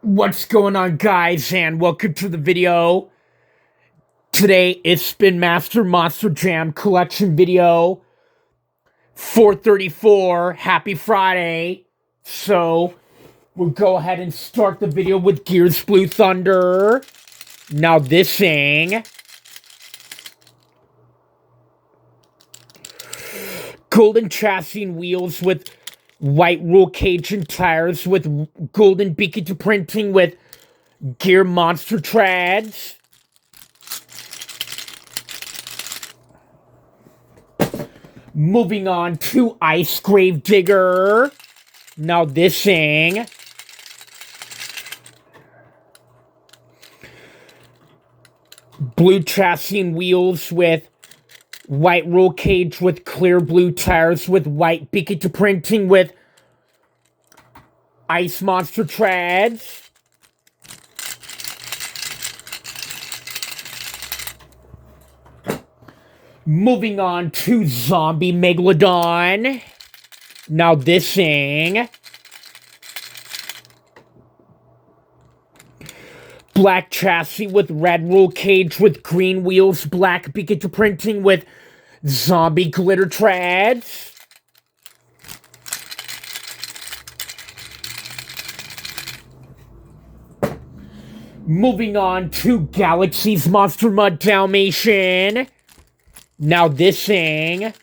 What's going on, guys, and welcome to the video. Today is Spin Master Monster Jam collection video 434. Happy Friday. So we'll go ahead and start the video with Gears Blue Thunder. Now this thing, golden chassis and wheels with white roll cage and tires with golden beacon to printing with Gear Monster Trads. Moving on to Ice Grave Digger. Now this thing, blue chassis and wheels with white roll cage with clear blue tires with white beacon to printing with Ice Monster Trads. Moving on to Zombie Megalodon. Now this thing, black chassis with red roll cage with green wheels, black beacon to printing with zombie glitter trads. Moving on to Galaxy's Monster Mud Dalmatian. Now this thing,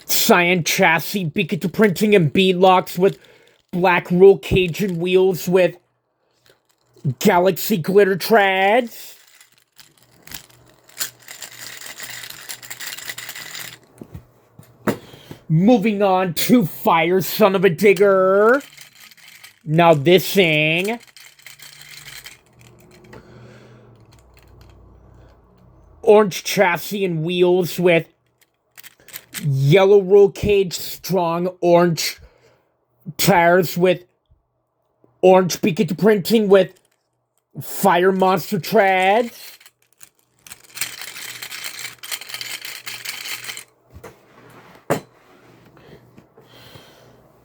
cyan chassis, beacon to printing and beadlocks with black roll cage and wheels with Galaxy glitter trads. Moving on to Fire Son of a Digger. Now this thing, orange chassis and wheels with yellow roll cage, strong orange tires with orange beacon to printing with Fire Monster Trads.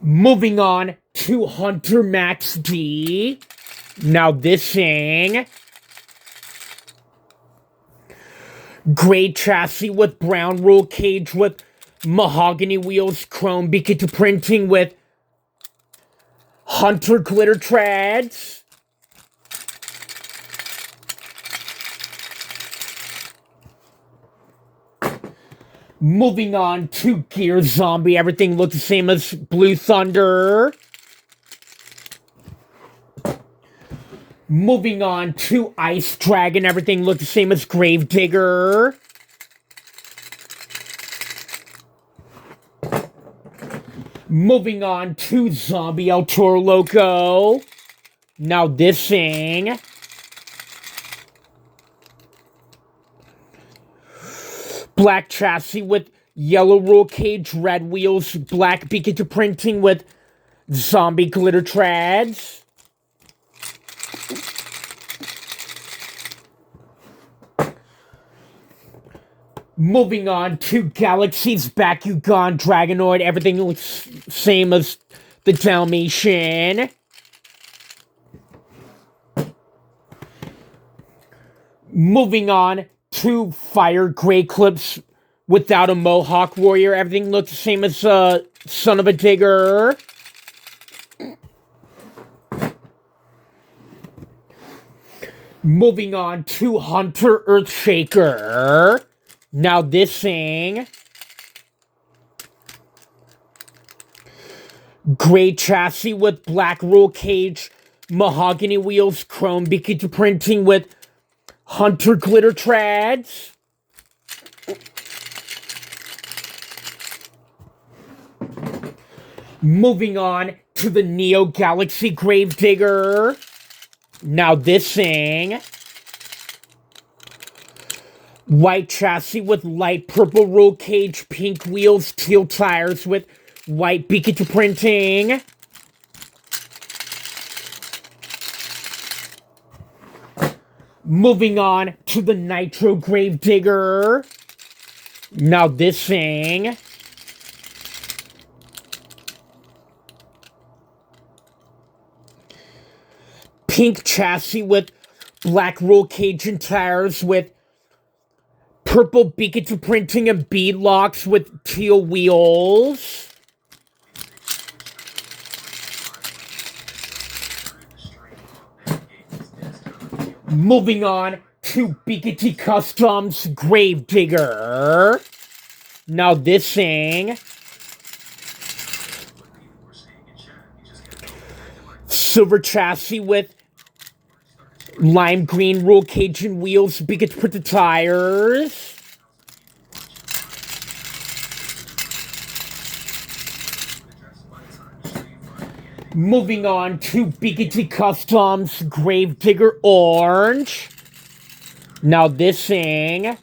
Moving on to Hunter Max D. Now this thing, gray chassis with brown roll cage with mahogany wheels, chrome beacon to printing with Hunter glitter trads. Moving on to Gear Zombie. Everything looks the same as Blue Thunder. Moving on to Ice Dragon. Everything looks the same as Grave Digger. Moving on to Zombie El Toro Loco. Now this thing, black chassis with yellow roll cage, red wheels, black beacon to printing with zombie glitter trads. Moving on to Galaxy's Bakugan Dragonoid. Everything looks same as the Dalmatian. Moving on to Fire Grey Clips without a Mohawk Warrior. Everything looks the same as Son of a Digger. Moving on to Hunter Earthshaker. Now this thing, gray chassis with black roll cage, mahogany wheels, chrome beacon to printing with Hunter glitter trads. Moving on to the Neo Galaxy Grave Digger. Now this thing, white chassis with light purple roll cage, pink wheels, teal tires with white beacon to printing. Moving on to the Nitro Grave Digger. Now this thing, pink chassis with black roll Cajun tires with purple Pikachu printing and bead locks with teal wheels. Moving on to Pikachu Customs Gravedigger. Now this thing. Silver chassis with lime green roll Cajun wheels, Pikachu printed tires. Moving on to Pikachu Customs Gravedigger Orange. Now this thing.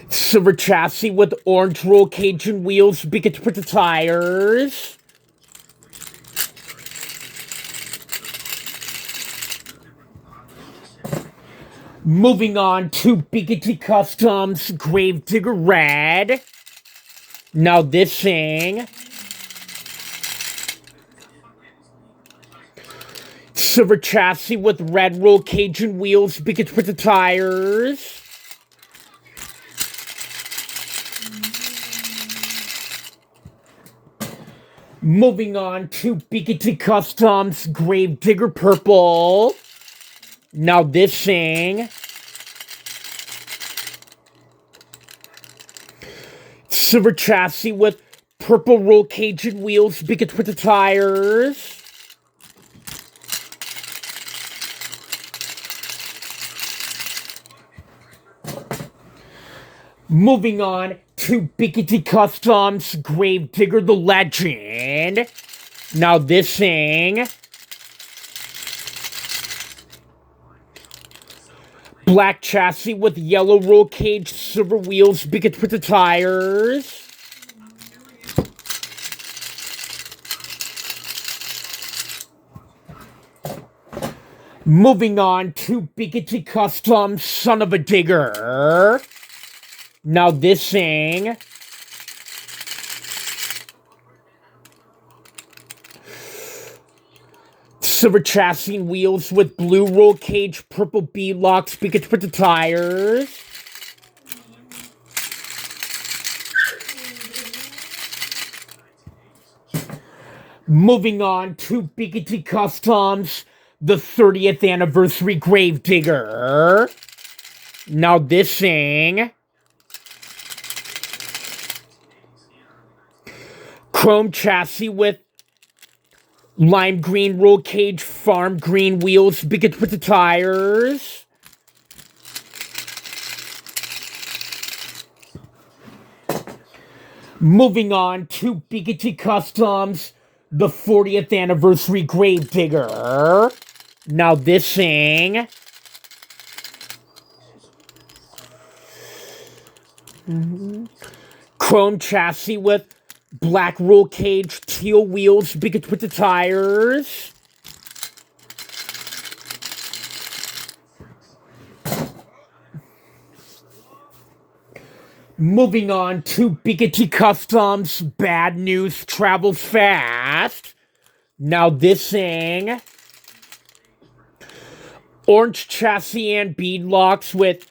Silver chassis with orange roll Cajun wheels, Pikachu printed tires. Moving on to Pikachu Customs Gravedigger Red. Now this thing. Silver chassis with red roll Cajun wheels, Pikachu printed tires. Moving on to Pikachu Customs Gravedigger Purple. Now this thing. Silver chassis with purple roll Cajun wheels, Pikachu printed tires. Moving on to Pikachu Customs Gravedigger the Legend. Now this thing. Black chassis with yellow roll cage, silver wheels, Pikachu printed tires. Moving on to Pikachu Customs Son of a Digger. Now this thing. Silver chassis and wheels with blue roll cage, purple bead locks, Pikachu printed tires. Moving on to Pikachu Customs, the 30th Anniversary Gravedigger. Now this thing. Chrome chassis with lime green roll cage, farm green wheels, Pikachu printed tires. Moving on to Pikachu Customs, the 40th Anniversary Gravedigger. Now this thing. Chrome chassis with black roll cage, teal wheels, Pikachu printed tires. Moving on to Pikachu Customs, Bad News Travels Fast. Now this thing. Orange chassis and bead locks with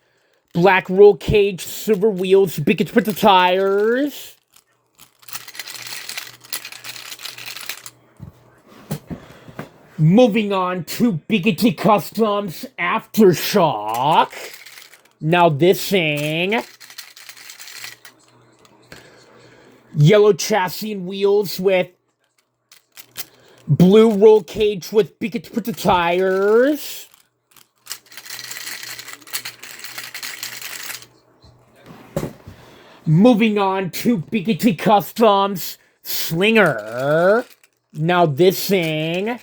black roll cage, silver wheels, Pikachu printed tires. Moving on to Pikachu Customs Aftershock. Now this thing. Yellow chassis and wheels with blue roll cage with Pikachu printed tires. Moving on to Pikachu Customs Slinger. Now this thing.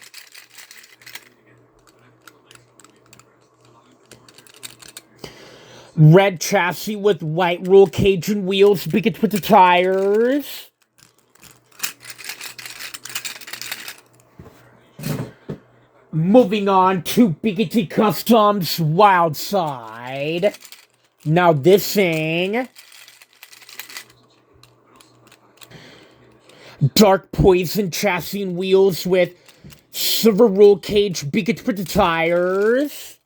Red chassis with white roll cage and wheels, Pikachu printed tires. Moving on to Pikachu Customs Wild Side. Now this thing. Dark Poison chassis and wheels with silver roll cage beacon printed tires.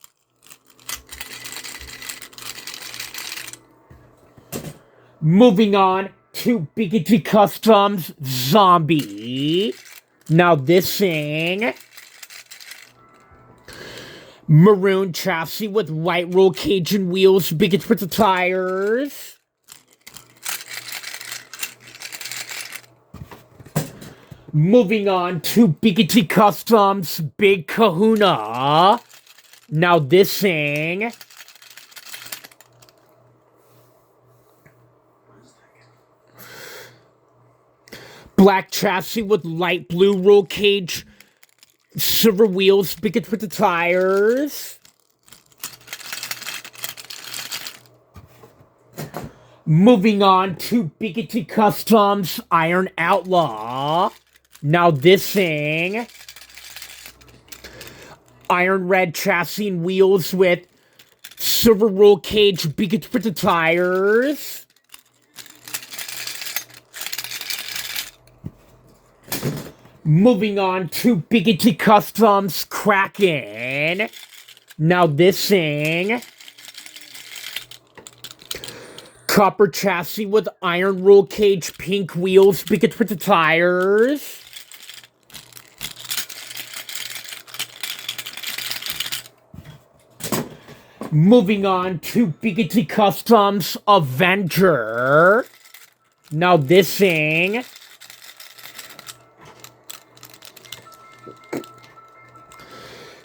Moving on to Biggity Customs Zombie. Now this thing. Maroon chassis with white roll cage and wheels, biggest printed tires. Moving on to Biggity Customs Big Kahuna. Now this thing. Black chassis with light blue roll cage, silver wheels, biggest printed tires. Moving on to Biggity Customs Iron Outlaw. Now this thing. Iron red chassis and wheels with silver roll cage, biggest printed tires. Moving on to Biggity Customs Kraken. Now this thing. Copper chassis with iron roll cage, pink wheels, biggest printed tires. Moving on to Biggity Customs Avenger. Now this thing.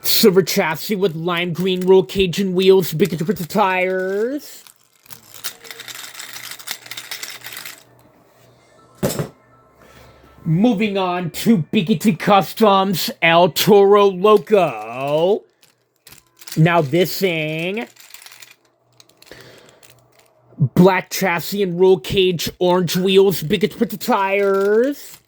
Silver chassis with lime green roll cage and wheels, biggest printed tires. Moving on to Biggity Customs El Toro Loco. Now this thing. Black chassis and roll cage, orange wheels, biggest printed tires.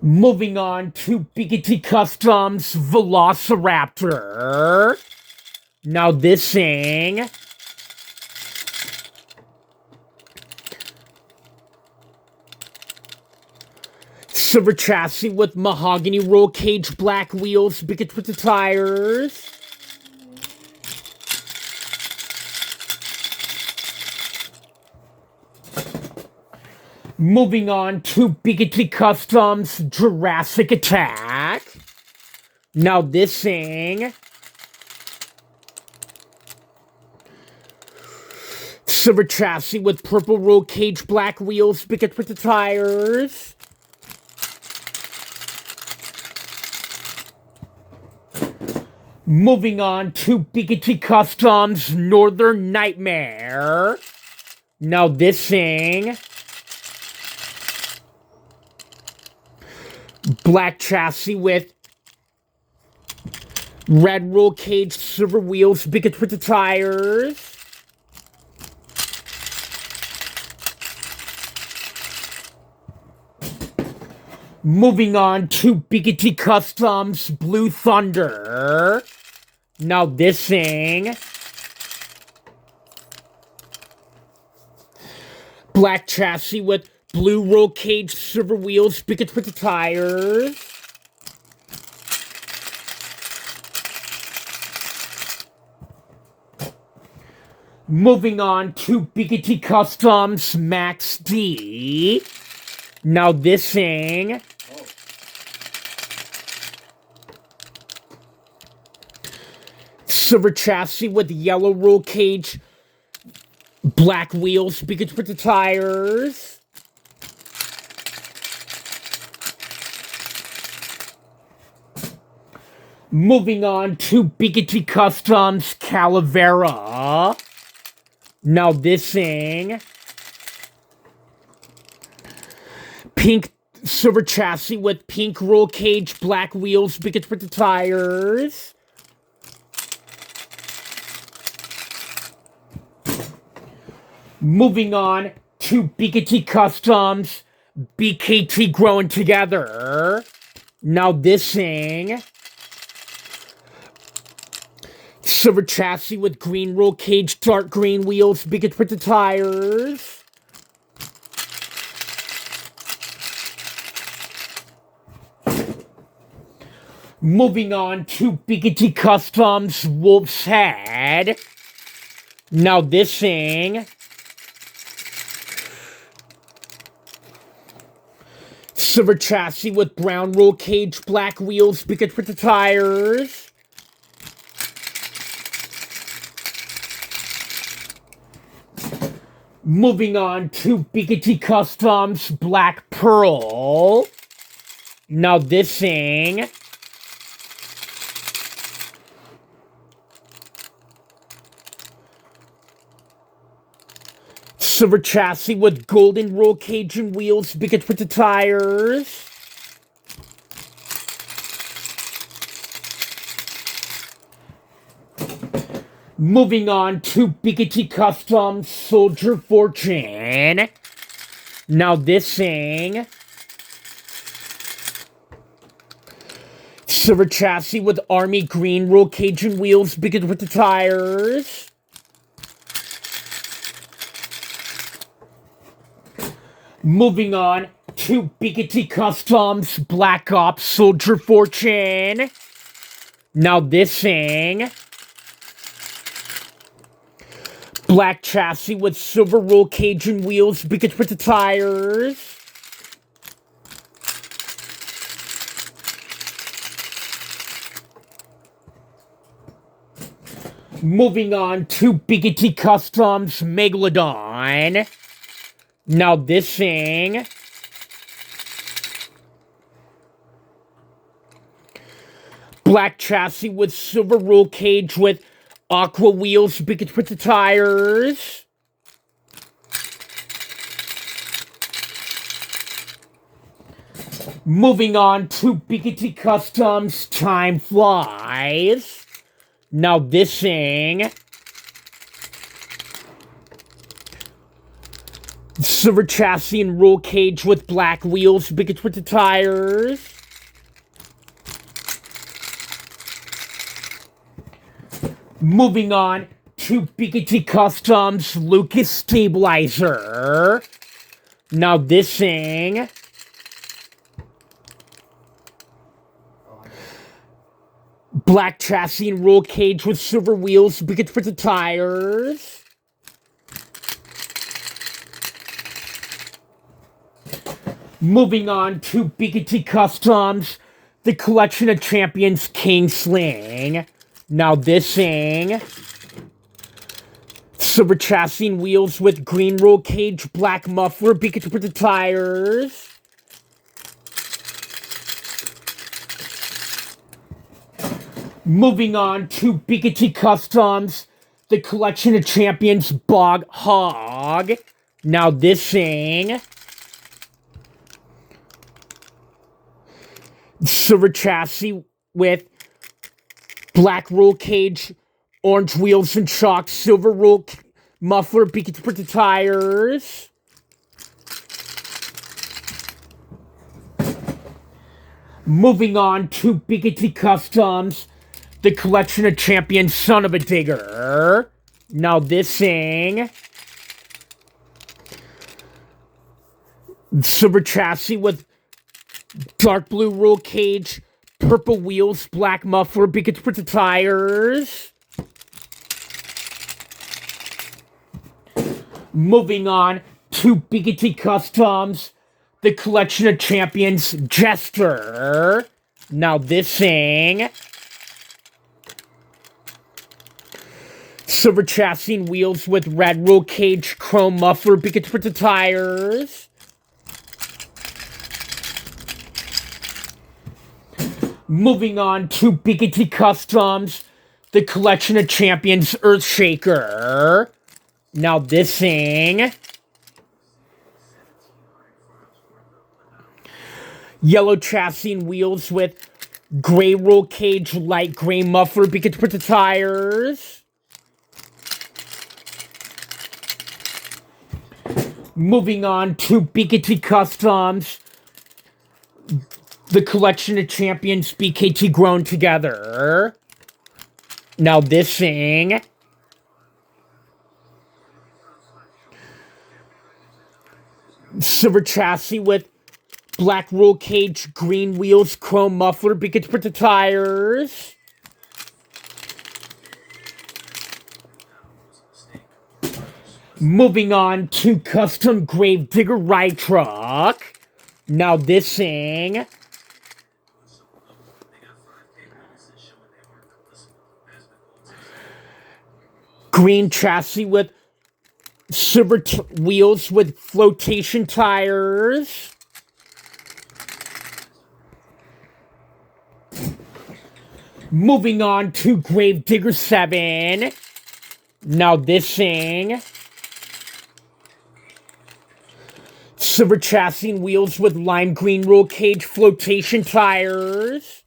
Moving on to Biggity Customs Velociraptor. Now this thing. Silver chassis with mahogany roll cage, black wheels, biggest printed tires. Moving on to Biggity Customs Jurassic Attack. Now this thing. Silver chassis with purple roll cage, black wheels, biggest printed tires. Moving on to Biggity Customs Northern Nightmare. Now this thing. Black chassis with red roll cage, silver wheels, biggest printed tires. Moving on to Biggity Customs Blue Thunder. Now this thing. Black chassis with blue roll cage, silver wheels, biggest printed tires. Moving on to Biggity Customs Max D. Now this thing. Silver chassis with yellow roll cage, black wheels, biggest printed tires. Moving on to Biggity Customs Calavera. Now this thing. Pink silver chassis with pink roll cage, black wheels, biggest printed tires. Moving on to Biggity Customs BKT Growing Together. Now this thing. Silver chassis with green roll cage, dark green wheels, Bigot printed tires. Moving on to Biggity Customs Wolf's Head. Now this thing. Silver chassis with brown roll cage, black wheels, Bigot printed tires. Moving on to Biggity Customs Black Pearl. Now this thing. Silver chassis with golden roll cage and wheels, Bigot printed tires. Moving on to Biggity Customs Soldier Fortune. Now this thing. Silver chassis with army green roll cage and wheels, Bigot printed tires. Moving on to Biggity Customs Black Ops Soldier Fortune. Now this thing. Black chassis with silver roll cage and wheels, Bigot printed tires. Moving on to Biggity Customs Megalodon. Now this thing. Black chassis with silver roll cage with aqua wheels, Bigot printed tires. Moving on to Biggity Customs Time Flies. Now this thing. Silver chassis and roll cage with black wheels, Bigot printed tires. Moving on to Biggity Customs Lucas Stabilizer. Now this thing. Black chassis and roll cage with silver wheels, Bigot printed tires. Moving on to Biggity Customs, the Collection of Champions King Sling. Now this thing. Silver chassis and wheels with green roll cage, black muffler, Bigot printed tires. Moving on to Biggity Customs, the Collection of Champions Bog Hog. Now this thing. Silver chassis with black roll cage, orange wheels and shocks, silver roll muffler, Biggity printed tires. Moving on to Biggity Customs, the Collection of Champions Son of a Digger. Now this thing. Silver chassis with dark blue roll cage, purple wheels, black muffler, Biggity printed tires. Moving on to Biggity Customs, the Collection of Champions Jester. Now this thing. Silver chassis and wheels with red roll cage, chrome muffler, Biggity printed tires. Moving on to Biggity Customs, the Collection of Champions Earthshaker. Now this thing. Yellow chassis and wheels with gray roll cage, light gray muffler, Biggity printed tires. Moving on to Biggity Customs, the Collection of Champions BKT Grown Together. Now this thing. Silver chassis with black roll cage, green wheels, chrome muffler, beacon to print the tires. Moving on to custom Gravedigger ride truck. Now this thing. Green chassis with silver wheels with flotation tires. Moving on to Gravedigger 7. Now this thing. Silver chassis and wheels with lime green roll cage flotation tires.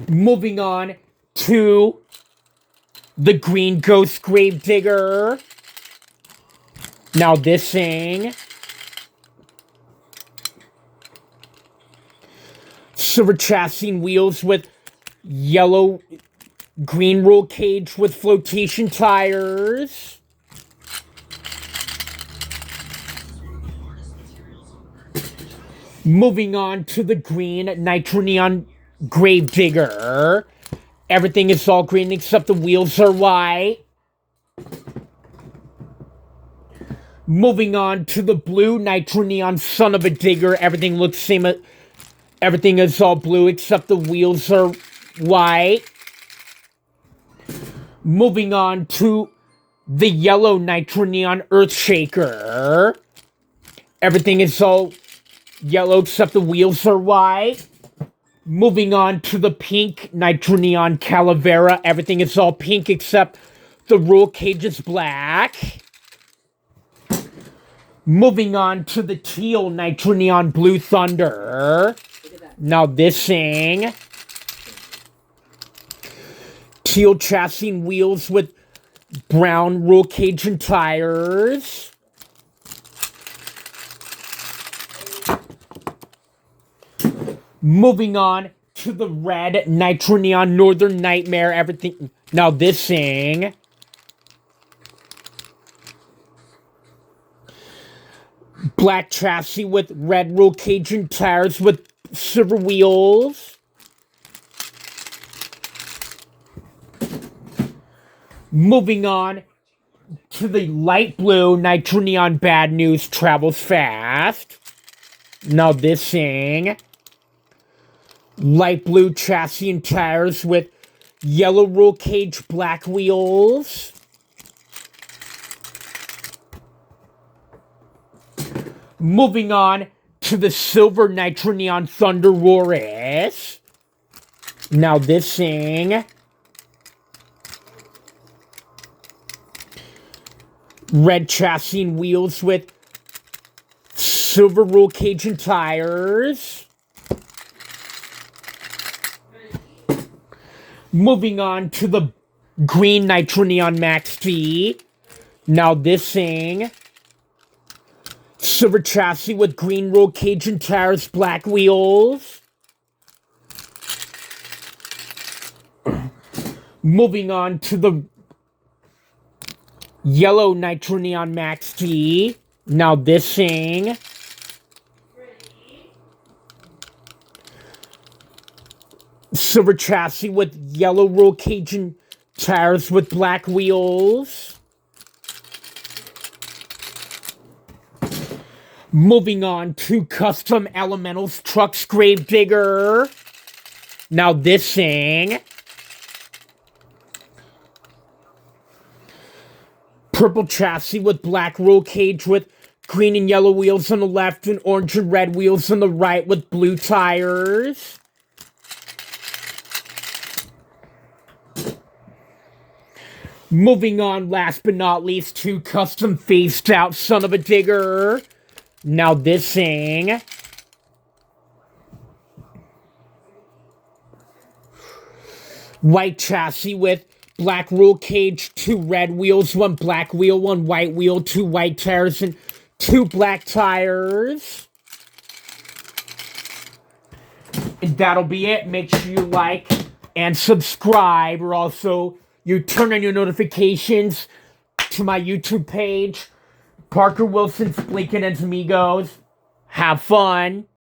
Moving on to the Green Ghost Gravedigger. Now this thing. Silver chassis and wheels with yellow green roll cage with flotation tires. Moving on to the green Nitro Neon Gravedigger. Everything is all green except the wheels are white. Moving on to the blue Nitro Neon Son of a Digger. Everything looks same. Everything is all blue except the wheels are white. Moving on to the yellow Nitro Neon Earthshaker. Everything is all yellow except the wheels are white. Moving on to the pink Nitro Neon Calavera. Everything is all pink except the roll cage is black. Moving on to the teal Nitro Neon Blue Thunder. Now this thing. Teal chassis and wheels with brown roll cage and tires. Moving on to the red Nitro Neon Northern Nightmare. Everything. Now this thing. Black chassis with red roll cage and tires with silver wheels. Moving on to the light blue Nitro Neon Bad News Travels Fast. Now this thing. Light blue chassis and tires with yellow roll cage black wheels. Moving on to the silver Nitro Neon Thunder Roaris. Now this thing. Red chassis and wheels with silver roll cage and tires. Moving on to the green Nitro Neon Max D. Now this thing. Silver chassis with green roll cage and tires, black wheels. Moving on to the yellow Nitro Neon Max D. Now this thing. Silver chassis with yellow roll cage and tires with black wheels. Moving on to Custom Elementals Trucks Gravedigger. Now this thing. Purple chassis with black roll cage with green and yellow wheels on the left and orange and red wheels on the right with blue tires. Moving on, last but not least, to Custom Phased Out Son of a Digger. Now this thing. White chassis with black roll cage, 2 red wheels, 1 black wheel, 1 white wheel, 2 white tires, and 2 black tires. And that'll be it. Make sure you like and subscribe, or also you turn on your notifications to my YouTube page, Parker Wilson's Blinking and Amigos. Have fun.